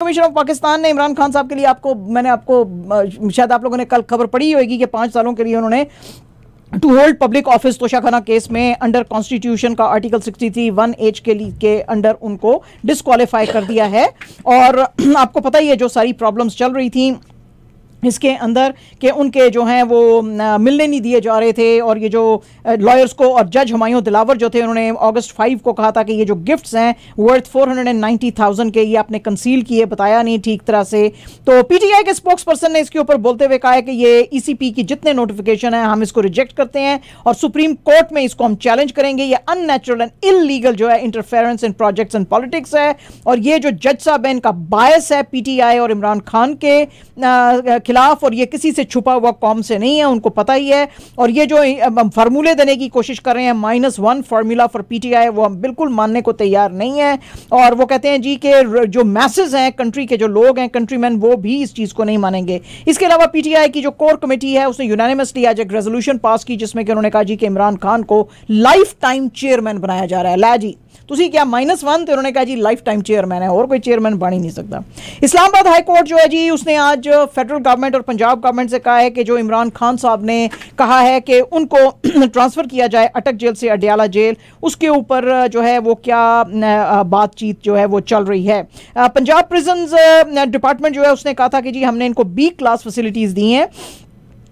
Commission of Pakistan ने इमरान खान साहब के लिए मैंने आपको शायद आप लोगों ने कल खबर पढ़ी होगी कि 5 सालों के लिए उन्होंने to hold public office Toshakhana case में अंडर कॉन्स्टिट्यूशन का आर्टिकल 63(1)(h के अंडर उनको डिस्क्वालीफाई कर दिया है। और आपको पता ही है जो सारी प्रॉब्लम्स चल रही थी इसके अंदर कि उनके जो हैं वो मिलने नहीं दिए जा रहे थे, और ये जो लॉयर्स को और जज हुमायूं दिलावर जो थे उन्होंने अगस्त 5 को कहा था कि ये जो गिफ्ट्स हैं वर्थ 490,000 के ये आपने कंसील किए, बताया नहीं ठीक तरह से। तो पीटीआई के स्पोक्स पर्सन ने इसके ऊपर बोलते हुए कहा है कि ये ईसीपी की जितने नोटिफिकेशन है हम इसको रिजेक्ट करते हैं और सुप्रीम कोर्ट में इसको हम चैलेंज करेंगे। ये अननेचुरल एंड इलीगल जो है interference in projects and politics है, और ये जो जज साहब है इनका बायस है पीटीआई और इमरान खान के खिलाफ, और ये किसी से छुपा हुआ कौम से नहीं है, उनको पता ही है। और ये जो फार्मूले देने की कोशिश कर रहे हैं -1 फार्मूला फॉर पीटीआई, वो हम बिल्कुल मानने को तैयार नहीं है। और वो कहते हैं जी कि जो मैसेज हैं कंट्री के जो लोग हैं कंट्रीमैन, वो भी इस चीज को नहीं मानेंगे। इसके अलावा पीटीआई की जो कोर कमेटी है उसने यूनानिमसली आज एक रेजोल्यूशन पास की जिसमें कि उन्होंने कहा जी कि इमरान खान को लाइफ टाइम चेयरमैन बनाया जा रहा है। ला जी तुसी क्या -1, तो उन्होंने कहा जी लाइफ टाइम चेयरमैन है, और कोई चेयरमैन बन ही नहीं सकता। इस्लामाबाद हाई कोर्ट जो है जी उसने आज फेडरल गवर्नमेंट और पंजाब गवर्नमेंट से कहा है कि जो इमरान खान साहब ने कहा है कि उनको ट्रांसफर किया जाए अटक जेल से अडयाला जेल, उसके ऊपर जो है वो क्या बातचीत जो है वो चल रही है। पंजाब प्रिजन्स डिपार्टमेंट जो है उसने कहा था कि जी हमने इनको B क्लास फैसिलिटीज दी हैं,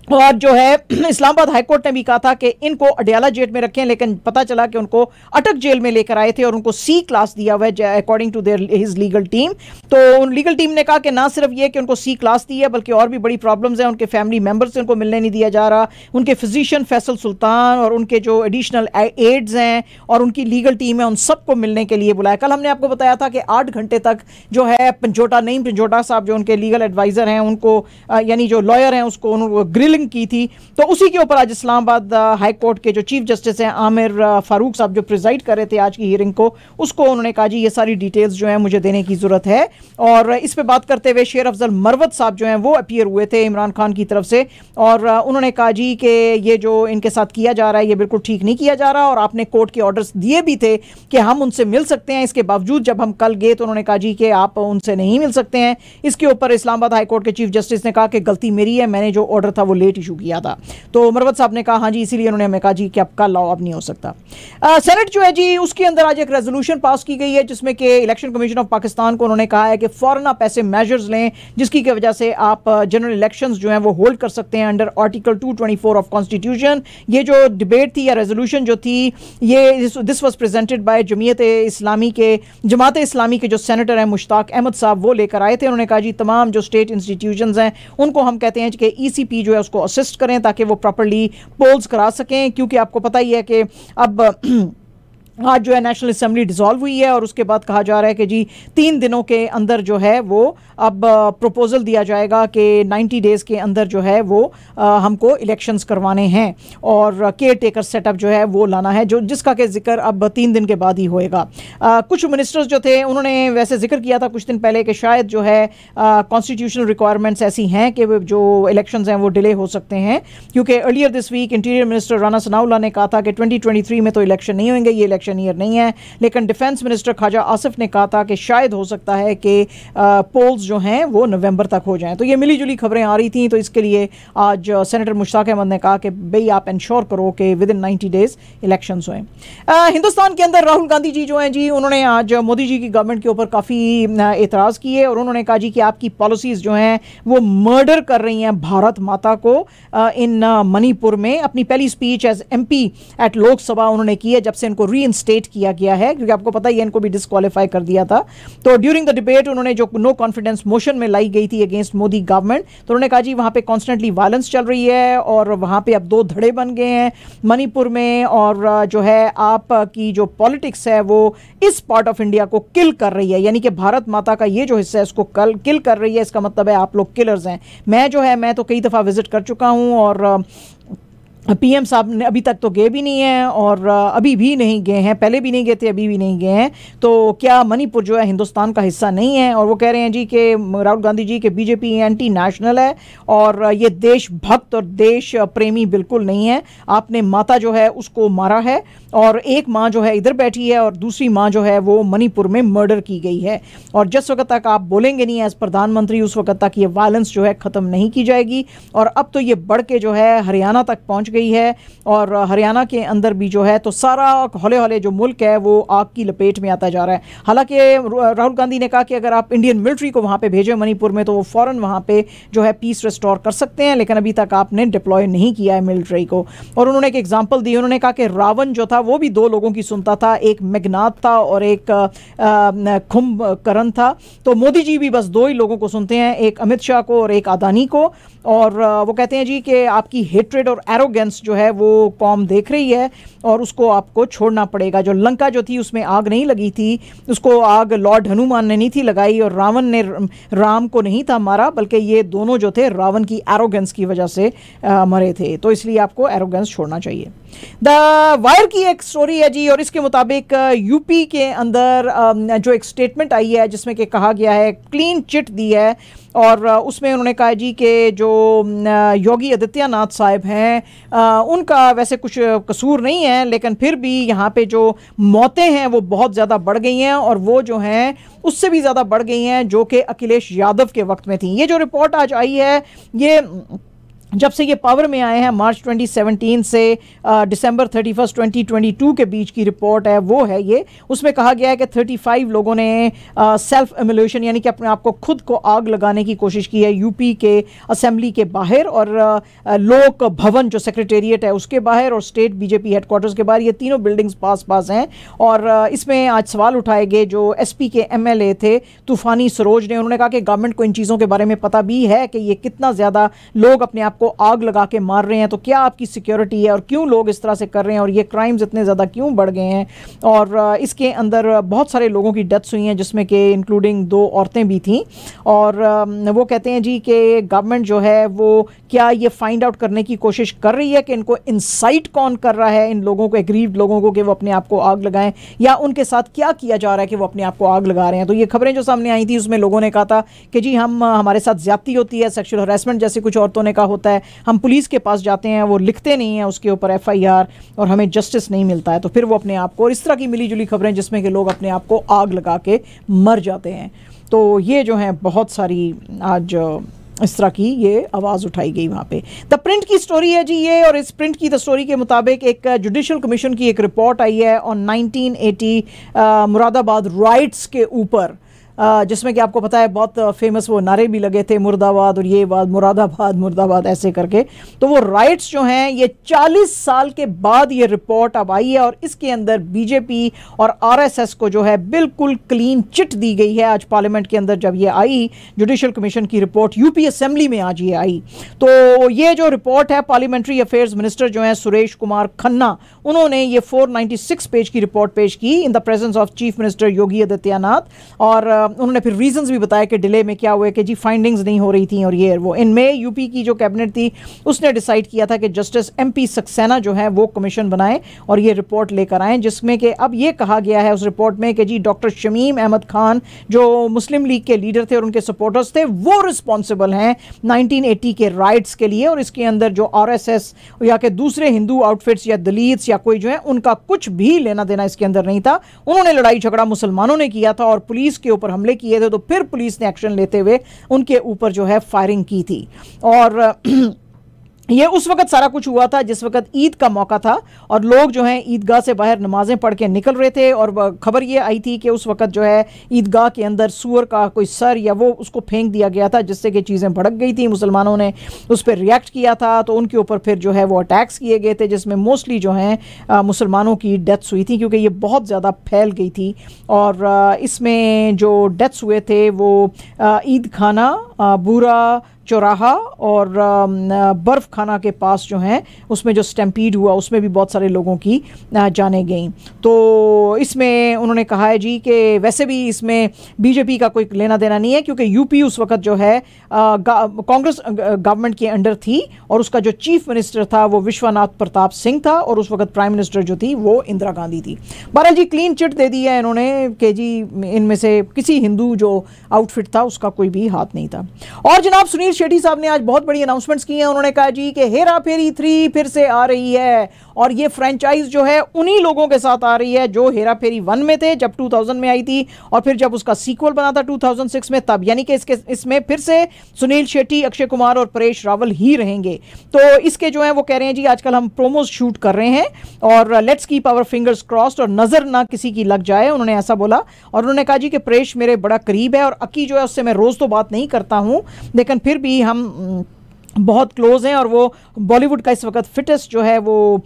और जो है इस्लामाबाद हाईकोर्ट ने भी कहा था कि इनको अडयाला जेल में रखें, लेकिन पता चला कि उनको अटक जेल में लेकर आए थे और उनको C क्लास दिया हुआ है according to his legal team. तो लीगल टीम ने कहा कि ना सिर्फ ये कि उनको C क्लास दी है बल्कि और भी बड़ी प्रॉब्लम्स हैं, उनके फैमिली मेंबर्स से उनको मिलने नहीं दिया जा रहा, उनके फिजिशियन फैसल सुल्तान और उनके जो एडिशनल एड्स हैं और उनकी लीगल टीम है उन सबको मिलने के लिए बुलाया। कल हमने आपको बताया था कि 8 घंटे तक जो है नईम पंजोटा साहब जो उनके लीगल एडवाइजर हैं उनको यानी जो लॉयर हैं उसको ग्रिल की थी। तो उसी के ऊपर आज इस्लामाबाद हाई कोर्ट के जो चीफ जस्टिस हैं आमिर फारूक साहब जो प्रिजाइड कर रहे थे आज की हियरिंग को, उसको उन्होंने कहा जी ये सारी डिटेल्स जो है मुझे देने की जरूरत है। और इस पे बात करते हुए शेर अफजल मरवत साहब जो हैं वो अपीयर हुए थे इमरान खान की तरफ से, और उन्होंने कहा जी कि ये जो इनके साथ किया जा रहा है ये बिल्कुल ठीक नहीं किया जा रहा, और आपने कोर्ट के ऑर्डर्स दिए भी थे कि हम उनसे मिल सकते हैं, इसके बावजूद जब हम कल गए तो उन्होंने कहा जी कि आप उनसे नहीं मिल सकते हैं। इसके ऊपर इस्लामाबाद हाई कोर्ट के चीफ जस्टिस ने कहा कि गलती मेरी है, मैंने जो ऑर्डर था वो लेट इशू किया था। तो मरवत साहब ने कहा हाँ जी इसीलिए उन्होंने हमें कहा जी कि अब कल आओ, अब नहीं हो सकता। सेनेट जो है जी उसके अंदर आज एक रेजोल्यूशन पास की गई है जिसमें कि इलेक्शन कमीशन ऑफ पाकिस्तान को उन्होंने कहा है कि फौरन आप ऐसे मेजर्स लें जिसकी की वजह से आप जनरल इलेक्शंस जो हैं वो होल्ड कर सकते हैं अंडर आर्टिकल 224 ऑफ कॉन्स्टिट्यूशन। ये जो डिबेट थी या रेजोल्यूशन जो थी ये this was presented by Jamaat Islami के जो सेनेटर हैं मुश्ताक अहमद साहब, वो लेकर आए थे। उन्होंने कहा जी तमाम जो स्टेट इंस्टीट्यूशंस हैं उनको हम कहते हैं कि ईसीपी जो है उसको असिस्ट करें ताकि वो प्रॉपर्ली पोल्स करा सकें, क्योंकि आपको पता ही है कि अब आज जो है नेशनल असेंबली डिसॉल्व हुई है और उसके बाद कहा जा रहा है कि जी 3 दिनों के अंदर जो है वो अब प्रपोजल दिया जाएगा कि 90 डेज के अंदर जो है वो हमको इलेक्शंस करवाने हैं और केयर टेकर सेटअप जो है वो लाना है, जो जिसका के जिक्र अब 3 दिन के बाद ही होएगा। कुछ मिनिस्टर्स जो थे उन्होंने वैसे जिक्र किया था कुछ दिन पहले कि शायद जो है कॉन्स्टिट्यूशनल रिक्वायरमेंट्स ऐसी हैं कि जो इलेक्शंस हैं वो डिले हो सकते हैं, क्योंकि earlier this week interior minister Rana Sanaullah ने कहा था कि 2023 में तो इलेक्शन नहीं होंगे, ये इलेक्शन ईयर नहीं है। लेकिन डिफेंस मिनिस्टर ख्वाजा आसिफ ने कहा था कि शायद हो सकता है कि पोल्स जो हैं वो नवंबर तक हो जाएं। तो ये मिली जुली खबरें आ रही थी, तो इसके लिए आज सेनेटर मुश्ताक अहमद ने कहा कि भाई आप इंश्योर करो कि विद इन 90 डेज इलेक्शंस हों। हिंदुस्तान के अंदर राहुल गांधी जी जो हैं जी उन्होंने आज मोदी जी की गवर्नमेंट के ऊपर काफ़ी एतराज़ किए और उन्होंने कहा जी कि आपकी पॉलिसीज़ जो हैं वो मर्डर कर रही हैं भारत माता को। इन मणिपुर में अपनी पहली speech as MP at Lok Sabha उन्होंने की है जब से इनको रीइंस्टेट किया गया है, क्योंकि आपको पता ही है इनको भी डिस्क्वालीफाई कर दिया था। तो ड्यूरिंग द डिबेट उन्होंने जो नो कॉन्फिडेंस मोशन में लाई गई थी अगेंस्ट मोदी गवर्नमेंट, तो उन्होंने कहा जी वहाँ पे कॉन्स्टेंटली वायलेंस चल रही है और वहाँ पे अब 2 धड़े बन गए हैं मणिपुर में, और जो है आपकी जो पॉलिटिक्स है वो इस पार्ट ऑफ इंडिया को किल कर रही है, यानी कि भारत माता का ये जो हिस्सा है इसको किल कर रही है। इसका मतलब है आप लोग किलर्स हैं। मैं तो कई दफ़ा विजिट कर चुका हूँ और पीएम साहब ने अभी तक तो गए भी नहीं हैं और अभी भी नहीं गए हैं, पहले भी नहीं गए थे, अभी भी नहीं गए हैं। तो क्या मणिपुर जो है हिंदुस्तान का हिस्सा नहीं है? और वो कह रहे हैं जी कि राहुल गांधी जी के बीजेपी एंटी नेशनल है और ये देशभक्त और देश प्रेमी बिल्कुल नहीं है। आपने माता जो है उसको मारा है और एक माँ जो है इधर बैठी है और दूसरी माँ जो है वो मणिपुर में मर्डर की गई है। और जिस वक्त तक आप बोलेंगे नहीं एज प्रधानमंत्री, उस वक्त तक ये वायलेंस जो है ख़त्म नहीं की जाएगी। और अब तो ये बढ़ के जो है हरियाणा तक पहुँच गई है और हरियाणा के अंदर भी जो है तो सारा हौले हौले जो मुल्क है वो आग की लपेट में आता जा रहा है। हालांकि राहुल गांधी ने कहा कि अगर आप इंडियन मिलिट्री को वहाँ पे भेजें मणिपुर में तो वो फ़ौरन वहाँ पे जो है पीस रिस्टोर कर सकते हैं, लेकिन अभी तक आपने डिप्लॉय नहीं किया है मिलिट्री को। और उन्होंने एक एग्जाम्पल दी, उन्होंने कहा कि रावण जो था वो भी दो लोगों की सुनता था, एक मेघनाथ था और एक कुंभकर्ण था। तो मोदी जी भी बस दो ही लोगों को सुनते हैं, एक अमित शाह को और एक अदानी को। और वो कहते हैं जी कि आपकी हेट्रेड और एरोगेंस जो है वो कौम देख रही है और उसको आपको छोड़ना पड़ेगा। जो लंका जो थी उसमें आग नहीं लगी थी, उसको आग लॉर्ड हनुमान ने नहीं थी लगाई और रावण ने राम को नहीं था मारा, बल्कि ये दोनों जो थे रावण की एरोगेंस की वजह से मरे थे। तो इसलिए आपको एरोगेंस छोड़ना चाहिए। द वायर की एक स्टोरी है जी और इसके मुताबिक यूपी के अंदर जो एक स्टेटमेंट आई है जिसमें कि कहा गया है, क्लीन चिट दी है और उसमें उन्होंने कहा जी कि जो योगी आदित्यनाथ साहब हैं उनका वैसे कुछ कसूर नहीं है, लेकिन फिर भी यहाँ पे जो मौतें हैं वो बहुत ज़्यादा बढ़ गई हैं और वो जो हैं उससे भी ज़्यादा बढ़ गई हैं जो कि अखिलेश यादव के वक्त में थी। ये जो रिपोर्ट आज आई है, ये जब से ये पावर में आए हैं मार्च 2017 से दिसंबर 31 2022 के बीच की रिपोर्ट है वो है ये। उसमें कहा गया है कि 35 लोगों ने सेल्फ इमोल्यूशन यानी कि अपने आप को खुद को आग लगाने की कोशिश की है यूपी के असेंबली के बाहर और लोक भवन जो सेक्रेटेरिएट है उसके बाहर और स्टेट बीजेपी हेडक्वार्टर्स के बाहर। ये तीनों बिल्डिंग्स पास पास हैं और इसमें आज सवाल उठाए गए जो एसपी के एमएलए थे तूफानी सरोज ने। उन्होंने कहा कि गवर्नमेंट को इन चीज़ों के बारे में पता भी है कि ये कितना ज़्यादा लोग अपने आप को आग लगा के मार रहे हैं, तो क्या आपकी सिक्योरिटी है और क्यों लोग इस तरह से कर रहे हैं और ये क्राइम्स इतने ज़्यादा क्यों बढ़ गए हैं। और इसके अंदर बहुत सारे लोगों की डेथ्स हुई हैं जिसमें कि इंक्लूडिंग 2 औरतें भी थीं। और वो कहते हैं जी कि गवर्नमेंट जो है वो क्या ये फाइंड आउट करने की कोशिश कर रही है कि इनको इंसाइट कौन कर रहा है, इन लोगों को, एग्रीव्ड लोगों को, कि वो अपने आप को आग लगाएं, या उनके साथ क्या किया जा रहा है कि वो अपने आप को आग लगा रहे हैं। तो ये खबरें जो सामने आई थी उसमें लोगों ने कहा था कि जी हमारे साथ ज्यादती होती है, सेक्सुअल हरासमेंट जैसे कुछ औरतों ने कहा होता है, हम पुलिस के पास जाते हैं, वो लिखते नहीं हैं उसके ऊपर एफआईआर और हमें जस्टिस नहीं मिलता है, तो फिर वो अपने आप को, और इस तरह की मिली जुली खबरें जिसमें कि लोग अपने आप को आग लगा के मर जाते हैं। तो ये जो है बहुत सारी आज इस तरह की ये आवाज़ उठाई गई वहाँ पे। द प्रिंट की स्टोरी है जी ये, और इस प्रिंट की द स्टोरी के मुताबिक एक जुडिशल कमीशन की एक रिपोर्ट आई है ऑन 1980 मुरादाबाद राइट्स के ऊपर, जिसमें कि आपको पता है बहुत फेमस वो नारे भी लगे थे, मुर्दाबाद और ये बात, मुरादाबाद मुर्दाबाद ऐसे करके। तो वो राइट्स जो हैं ये 40 साल के बाद ये रिपोर्ट अब आई है और इसके अंदर बीजेपी और आरएसएस को जो है बिल्कुल क्लीन चिट दी गई है। आज पार्लियामेंट के अंदर जब ये आई जुडिशल कमीशन की रिपोर्ट, यूपी असेंबली में आज ये आई, तो ये जो रिपोर्ट है पार्लियामेंट्री अफेयर्स मिनिस्टर जो हैं सुरेश कुमार खन्ना, उन्होंने ये 496 पेज की रिपोर्ट पेश की in the presence of chief minister Yogi Adityanath. और उन्होंने फिर रीजंस भी बताया कि डिले में क्या हुए कि जी फाइंडिंग्स नहीं हो रही थी और ये वो। इनमें यूपी की जो कैबिनेट थी उसने डिसाइड किया था कि जस्टिस एमपी सक्सेना जो है वो कमीशन बनाए और ये रिपोर्ट लेकर आए, जिसमें कि अब ये कहा गया है उस रिपोर्ट में कि जी डॉक्टर शमीम अहमद खान जो मुस्लिम लीग के लीडर थे और उनके सपोर्टर्स थे वो रिस्पॉन्सिबल हैं 1980 के राइट्स के लिए। और इसके अंदर जो आरएसएस या के दूसरे हिंदू आउटफिट्स या दलित्स या कोई जो है उनका कुछ भी लेना देना इसके अंदर नहीं था। उन्होंने लड़ाई झगड़ा मुसलमानों ने किया था और पुलिस के ऊपर हमले किए थे, तो फिर पुलिस ने एक्शन लेते हुए उनके ऊपर जो है फायरिंग की थी। और ये उस वक्त सारा कुछ हुआ था जिस वक्त ईद का मौका था और लोग जो हैं ईदगाह से बाहर नमाजें पढ़ के निकल रहे थे। और खबर ये आई थी कि उस वक्त जो है ईदगाह के अंदर सूअर का कोई सर या वो उसको फेंक दिया गया था, जिससे कि चीज़ें भड़क गई थी। मुसलमानों ने उस पर रिएक्ट किया था तो उनके ऊपर फिर जो है वो अटैक्स किए गए थे, जिसमें मोस्टली जो हैं मुसलमानों की डेथ्स हुई थी क्योंकि ये बहुत ज़्यादा फैल गई थी। और इसमें जो डेथ्स हुए थे वो ईद खाना, बूरा, चौराहा और बर्फ खाना के पास जो है उसमें जो स्टैम्पीड हुआ उसमें भी बहुत सारे लोगों की जानें गई। तो इसमें उन्होंने कहा है जी कि वैसे भी इसमें बीजेपी का कोई लेना देना नहीं है, क्योंकि यूपी उस वक्त जो है कांग्रेस गवर्नमेंट के अंडर थी और उसका जो चीफ मिनिस्टर था वो विश्वनाथ प्रताप सिंह था और उस वक्त प्राइम मिनिस्टर जो थी वो इंदिरा गांधी थी। बहरहाल जी क्लीन चिट दे दी है इन्होंने कि जी इनमें से किसी हिंदू जो आउटफिट था उसका कोई भी हाथ नहीं था। और जनाब सुनील शेट्टी साहब ने आज बहुत बड़ी अनाउंसमेंट्स की हैं। उन्होंने कहा जी कि हेरा फेरी 3 फिर से आ रही है और ये फ्रेंचाइज जो है उन्हीं लोगों के साथ आ रही है जो हेरा फेरी 1 में थे जब 2000 में आई थी और फिर जब उसका सीक्वल बना था 2006 में तब, यानी कि इसमें फिर से सुनील शेट्टी, अक्षय कुमार और परेश रावल ही रहेंगे। तो इसके जो है वो कह रहे हैं जी आजकल हम प्रोमोज शूट कर रहे हैं और let's keep our fingers crossed और नजर ना किसी की लग जाए, उन्होंने ऐसा बोला। और उन्होंने कहा जी कि परेश मेरे बड़ा करीब है और अक्की जो है उससे मैं रोज तो बात नहीं करता हूं लेकिन फिर भी हम बहुत क्लोज हैं और वो बॉलीवुड का इस वक्त फिटेस्ट जो है वो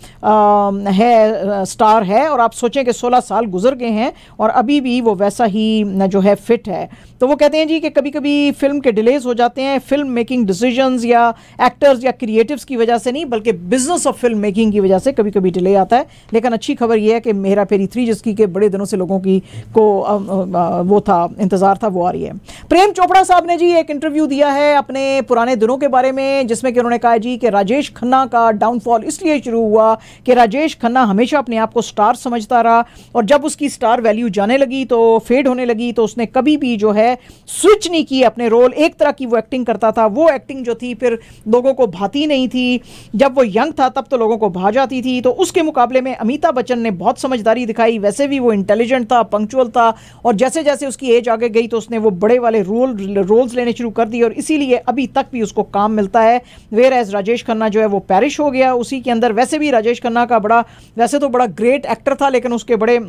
स्टार है और आप सोचें कि 16 साल गुजर गए हैं और अभी भी वो वैसा ही जो है फिट है। तो वो कहते हैं जी कि कभी कभी फिल्म के डिलेज हो जाते हैं फिल्म मेकिंग डिसीजंस या एक्टर्स या क्रिएटिव्स की वजह से नहीं बल्कि बिजनेस ऑफ फिल्म मेकिंग की वजह से कभी कभी डिले आता है। लेकिन अच्छी खबर ये है कि हेरा फेरी 3 जिसकी के बड़े दिनों से लोगों की को वो था इंतज़ार था वो आ रही है। प्रेम चोपड़ा साहब ने जी एक इंटरव्यू दिया है अपने पुराने दिनों के बारे में जिसमें कि उन्होंने कहा जी कि राजेश खन्ना का डाउनफॉल इसलिए शुरू हुआ कि राजेश खन्ना हमेशा अपने आप को स्टार समझता रहा और जब उसकी स्टार वैल्यू जाने लगी तो फेड होने लगी तो उसने कभी भी जो है स्विच नहीं की अपने रोल। एक तरह की वो एक्टिंग करता था, वो एक्टिंग जो थी फिर लोगों को भाती नहीं थी। जब वो यंग था तब तो लोगों को भा जाती थी। तो उसके मुकाबले में अमिताभ बच्चन ने बहुत समझदारी दिखाई, वैसे भी वो इंटेलिजेंट था, पंक्चुअल था और जैसे जैसे उसकी एज आगे गई तो उसने वो बड़े वाले रोल्स लेने शुरू कर दिए और इसीलिए अभी तक भी उसको काम मिलता है। वेयर एज राजेश खन्ना जो है वो पैरिश हो गया उसी के अंदर। वैसे भी राजेश खन्ना का वैसे तो बड़ा ग्रेट एक्टर था लेकिन उसके बड़े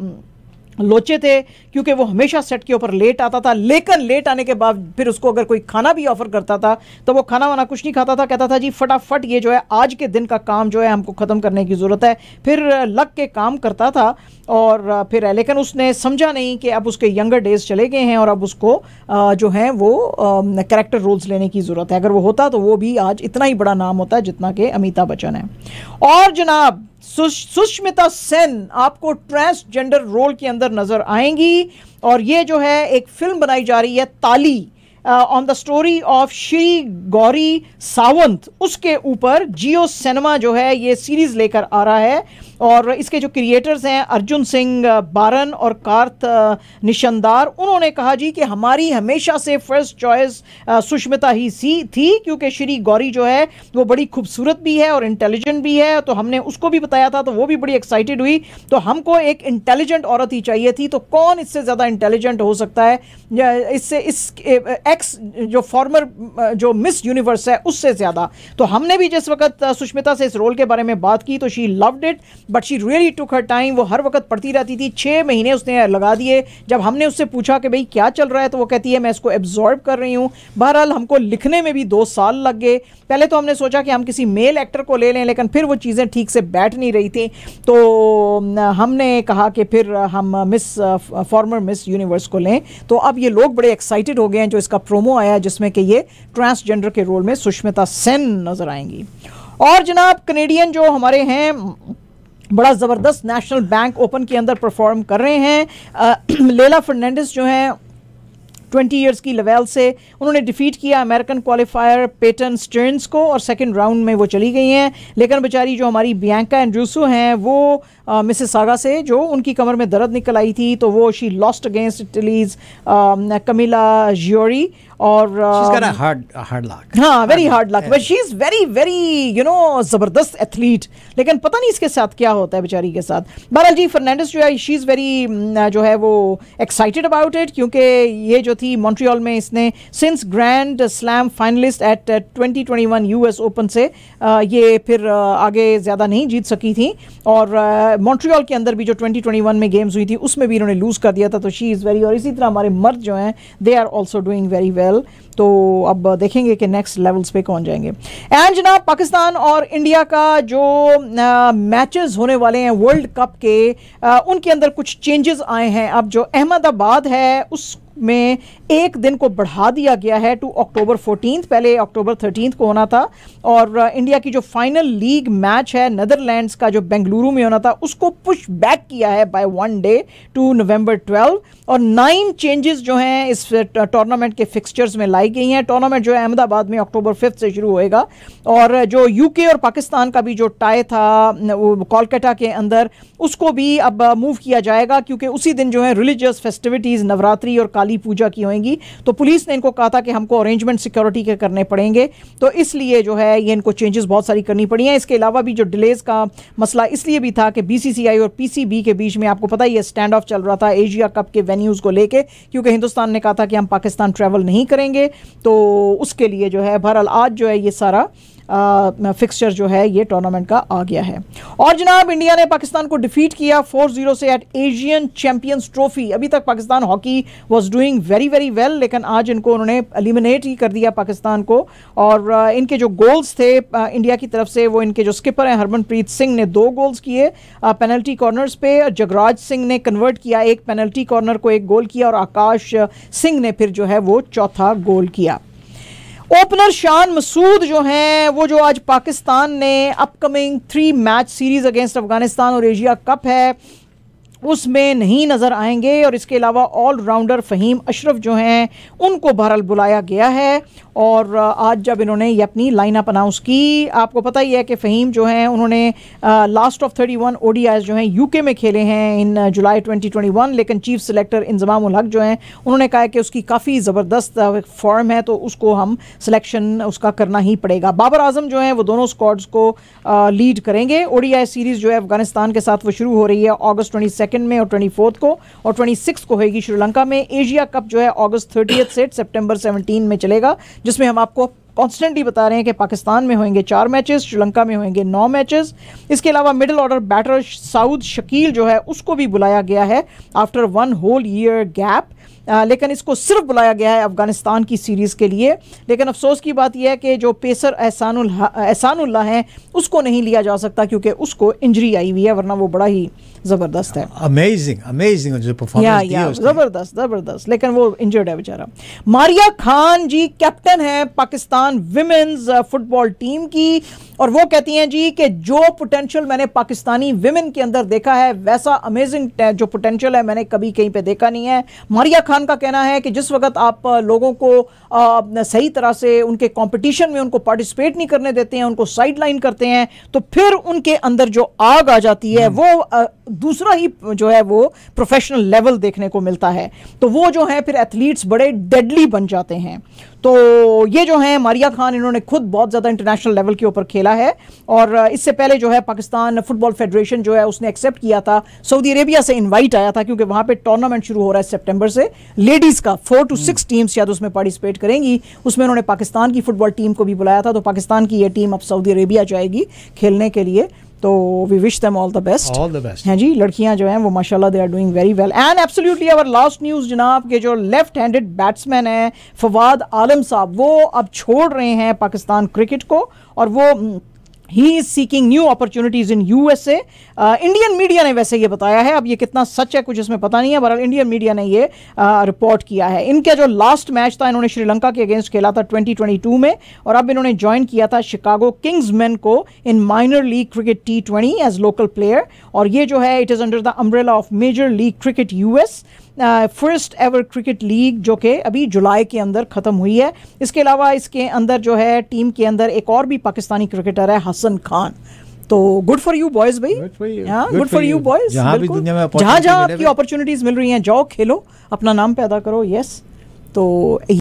लोचे थे क्योंकि वो हमेशा सेट के ऊपर लेट आता था, लेकिन लेट आने के बाद फिर उसको अगर कोई खाना भी ऑफर करता था तो वो खाना वाना कुछ नहीं खाता था, कहता था जी फटाफट ये जो है आज के दिन का काम जो है हमको ख़त्म करने की ज़रूरत है। फिर लग के काम करता था और फिर लेकिन उसने समझा नहीं कि अब उसके यंगर डेज चले गए हैं और अब उसको जो है वो कैरेक्टर रोल्स लेने की ज़रूरत है। अगर वो होता तो वो भी आज इतना ही बड़ा नाम होता है जितना कि अमिताभ बच्चन है। और जनाब सुष्मिता सेन आपको ट्रांसजेंडर रोल के अंदर नजर आएंगी और ये जो है एक फिल्म बनाई जा रही है ताली on the story of Shri Gauri Sawant, उसके ऊपर जियो सिनेमा जो है ये सीरीज लेकर आ रहा है और इसके जो क्रिएटर्स हैं अर्जुन सिंह बारन और कार्थ निशंदार, उन्होंने कहा जी कि हमारी हमेशा से फर्स्ट चॉइस सुष्मिता ही थी क्योंकि श्री गौरी जो है वो बड़ी खूबसूरत भी है और इंटेलिजेंट भी है। तो हमने उसको भी बताया था तो वो भी बड़ी एक्साइटेड हुई। तो हमको एक इंटेलिजेंट औरत ही चाहिए थी, तो कौन इससे ज़्यादा इंटेलिजेंट हो सकता है इससे इस एक्स जो फॉर्मर जो मिस यूनिवर्स है उससे ज़्यादा। तो हमने भी जिस वक्त सुष्मिता से इस रोल के बारे में बात की तो she loved it but she really took her time. वो हर वक्त पढ़ती रहती थी, 6 महीने उसने लगा दिए। जब हमने उससे पूछा कि भाई क्या चल रहा है तो वो कहती है मैं इसको एब्जॉर्ब कर रही हूँ। बहरहाल हमको लिखने में भी 2 साल लग गए। पहले तो हमने सोचा कि हम किसी मेल एक्टर को ले लें लेकिन फिर वो चीज़ें ठीक से बैठ नहीं रही थी तो हमने कहा कि फिर हम फॉर्मर मिस यूनिवर्स को लें। तो अब ये लोग बड़े एक्साइटेड हो गए हैं जो इसका प्रोमो आया जिसमें कि ये ट्रांसजेंडर के रोल में सुष्मिता सेन नजर आएंगी। और जनाब कनेडियन जो हमारे हैं बड़ा ज़बरदस्त नेशनल बैंक ओपन के अंदर परफॉर्म कर रहे हैं। लेला फर्नांडिस जो हैं 20 इयर्स की लेवल से उन्होंने डिफीट किया अमेरिकन क्वालिफायर पेटन स्टर्न्स को और सेकंड राउंड में वो चली गई हैं। लेकिन बेचारी जो हमारी बियांका एंड्रूसो हैं वो मिसिसागा से जो उनकी कमर में दर्द निकल आई थी तो वो शी लॉस्ट अगेंस्ट इटलीज कमिला जियोरी और हार्ड लक, हाँ very hard luck but she is very very ज़बरदस्त एथलीट। लेकिन पता नहीं इसके साथ क्या होता है बेचारी के साथ। बहरहाल जी फर्नांडिस जो है शी इज़ वेरी जो है वो एक्साइटेड अबाउट इट क्योंकि ये जो थी मॉन्ट्रियल में इसने since grand slam finalist at 2021 US open से ये फिर आगे ज़्यादा नहीं जीत सकी थी और मॉन्ट्रियल के अंदर भी जो 2021 में गेम्स हुई थी उसमें भी इन्होंने लूज़ कर दिया था। तो शी इज़ वेरी, और इसी तरह हमारे मर्द जो हैं they are also doing very well. तो अब देखेंगे कि नेक्स्ट लेवल्स पे कौन जाएंगे। एंड जनाब पाकिस्तान और इंडिया का जो मैचेस होने वाले हैं वर्ल्ड कप के उनके अंदर कुछ चेंजेस आए हैं। अब जो अहमदाबाद है में एक दिन को बढ़ा दिया गया है टू अक्टूबर 14, पहले अक्टूबर 13 को होना था। और इंडिया की जो फाइनल लीग मैच है नीदरलैंड्स का जो बेंगलुरु में होना था उसको पुश बैक किया है बाय 1 डे टू नवंबर 12। और 9 चेंजेस जो हैं इस टूर्नामेंट के फिक्सचर्स में लाई गई हैं। टूर्नामेंट जो है अहमदाबाद में अक्टूबर 5 से शुरू होएगा और जो यूके और पाकिस्तान का भी जो टाई था कोलकाता के अंदर उसको भी अब मूव किया जाएगा क्योंकि उसी दिन जो है रिलीजियस फेस्टिविटीज़ नवरात्रि और काली पूजा की होंगी। तो पुलिस ने इनको कहा था कि हमको अरेंजमेंट सिक्योरिटी के करने पड़ेंगे, तो इसलिए जो है ये इनको चेंजेस बहुत सारी करनी पड़ी हैं। इसके अलावा भी जो डिलेज का मसला इसलिए भी था कि बीसीसीआई और पीसीबी के बीच में आपको पता ही है स्टैंड ऑफ चल रहा था एशिया कप के वेन्यूज़ को लेके, क्योंकि हिंदुस्तान ने कहा था कि हम पाकिस्तान ट्रैवल नहीं करेंगे। तो उसके लिए जो है बहरहाल आज जो है ये सारा फिक्सचर जो है ये टूर्नामेंट का आ गया है। और जनाब इंडिया ने पाकिस्तान को डिफीट किया 4-0 से एट एशियन चैंपियंस ट्रॉफी। अभी तक Pakistan hockey was doing very very well, लेकिन आज इनको उन्होंने एलिमिनेट ही कर दिया पाकिस्तान को। और इनके जो गोल्स थे इंडिया की तरफ से वो इनके जो स्किपर हैं हरमनप्रीत सिंह ने 2 गोल्स किए पेनल्टी कॉर्नर्स पे। जगराज सिंह ने कन्वर्ट किया एक पेनल्टी कॉर्नर को 1 गोल किया और आकाश सिंह ने फिर जो है वो चौथा गोल किया। ओपनर शान मसूद जो हैं वो जो आज पाकिस्तान ने upcoming 3 match series against Afghanistan और एशिया कप है उसमें नहीं नज़र आएंगे। और इसके अलावा ऑलराउंडर फ़हीम अशरफ जो हैं उनको बहरहाल बुलाया गया है। और आज जब इन्होंने ये अपनी लाइनअप अनाउंस की, आपको पता ही है कि फ़हीम जो हैं उन्होंने लास्ट ऑफ 31 ODIs जो हैं यूके में खेले हैं इन जुलाई 2021, लेकिन चीफ सिलेक्टर इंजमाम उल हक जो हैं उन्होंने कहा कि उसकी काफ़ी ज़बरदस्त फॉर्म है तो उसको हम सिलेक्शन उसका करना ही पड़ेगा। बाबर आजम जो हैं वो दोनों स्क्वाड्स को लीड करेंगे। ODI सीरीज़ जो है अफगानिस्तान के साथ वो शुरू हो रही है अगस्त 22 में और 24 को, और 26 को होगी श्रीलंका में। एशिया कप जो है अगस्त 30 से सितंबर 17 में चलेगा, जिसमें हम आपको कॉन्स्टेंटली बता रहे हैं कि पाकिस्तान में होंगे 4 मैचेस, श्रीलंका में होंगे 9 मैचेस। इसके अलावा middle order batter Saud Shakeel जो है उसको भी बुलाया गया है आफ्टर 1 होल ईयर गैप, लेकिन इसको सिर्फ बुलाया गया है अफगानिस्तान की सीरीज़ के लिए। लेकिन अफसोस की बात यह है कि जो पेसर एहसानुल्लाह हैं उसको नहीं लिया जा सकता क्योंकि उसको इंजरी आई हुई है, वरना वो बड़ा ही ज़बरदस्त है। अमेजिंग जो परफॉर्मेंस दी है उसने। ज़बरदस्त, लेकिन वो इंजर्ड है बेचारा। मारिया खान जी कैप्टन है पाकिस्तान विमेंस फुटबॉल टीम की, और वो कहती हैं जी कि जो पोटेंशियल मैंने पाकिस्तानी विमेन के अंदर देखा है वैसा अमेजिंग जो पोटेंशियल है मैंने कभी कहीं पे देखा नहीं है। मारिया खान का कहना है कि जिस वक्त आप लोगों को सही तरह से उनके कंपटीशन में उनको पार्टिसिपेट नहीं करने देते हैं, उनको साइड लाइन करते हैं, तो फिर उनके अंदर जो आग आ जाती है वो दूसरा ही जो है वो प्रोफेशनल लेवल देखने को मिलता है। तो वो जो है फिर एथलीट्स बड़े डेडली बन जाते हैं। तो ये जो है मारिया खान इन्होंने खुद बहुत ज़्यादा इंटरनेशनल लेवल के ऊपर खेला है, और इससे पहले जो है पाकिस्तान फुटबॉल फेडरेशन जो है उसने एक्सेप्ट किया था, सऊदी अरेबिया से इनवाइट आया था क्योंकि वहाँ पे टूर्नामेंट शुरू हो रहा है सितंबर से, लेडीज़ का 4 to 6 टीम्स शायद उसमें पार्टिसिपेट करेंगी। उसमें उन्होंने पाकिस्तान की फुटबॉल टीम को भी बुलाया था, तो पाकिस्तान की ये टीम अब सऊदी अरेबिया जाएगी खेलने के लिए। तो we wish them all the best. हैं जी, लड़कियां जो हैं वो माशाल्लाह they are doing very well. And absolutely our last news जनाब के जो लेफ्ट हैंडेड बैट्समैन हैं फवाद आलम साहब, वो अब छोड़ रहे हैं पाकिस्तान क्रिकेट को, और वो he is seeking new opportunities in USA। Indian media ने वैसे ये बताया है, अब ये कितना सच है कुछ इसमें पता नहीं है, बहरहाल इंडियन मीडिया ने ये रिपोर्ट किया है। इनका जो लास्ट मैच था इन्होंने श्रीलंका के अगेंस्ट खेला था 2022 में, और अब इन्होंने ज्वाइन किया था शिकागो किंग्समैन को in minor league cricket T20 as local player, और ये जो है it is under the umbrella of major league cricket US, first ever cricket league जो कि अभी जुलाई के अंदर ख़त्म हुई है। इसके अलावा इसके अंदर जो है टीम के अंदर एक और भी पाकिस्तानी क्रिकेटर है हसन खान। तो गुड फॉर यू बॉयज़ भाई, गुड फॉर यू बॉयज़। जहाँ आपकी अपॉर्चुनिटीज़ मिल रही हैं जाओ खेलो, अपना नाम पैदा करो। यस, तो